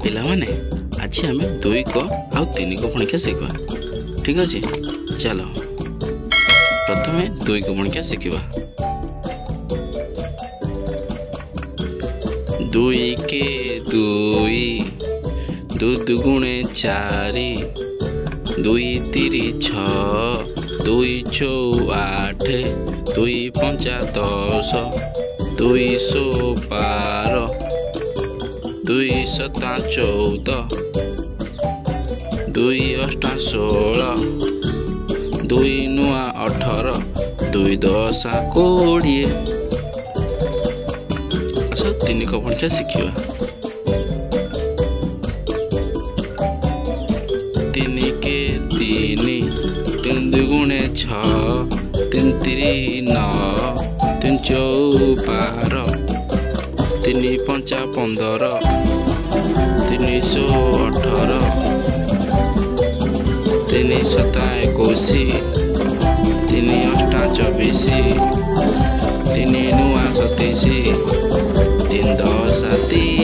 ପିଲାମାନେ ଆଜି ଆମେ 2 କ ଆଉ 3 କ ପଣିକିଆ ଶିଖିବା। ଠିକ୍ ଅଛି, ଚାଲ ପ୍ରଥମେ 2 କ ପଣିକିଆ ଶିଖିବା। 2 के 2, 2 दुगुणे 4, 2 3 6, 2 4 8, 2 5 10, 2 12, 2 7 14, 2 8 16, 2 9 18, 2 10 20। ଆସ 3 କ ପଣିକିଆ ଶିଖିବା। 3 के 3, 3 दुगुणे 6, 3 3 9, 3 4 12, 3 5 15, 3 18, 3 7 21, 3 8 24, 3 9 27, 3 10 30।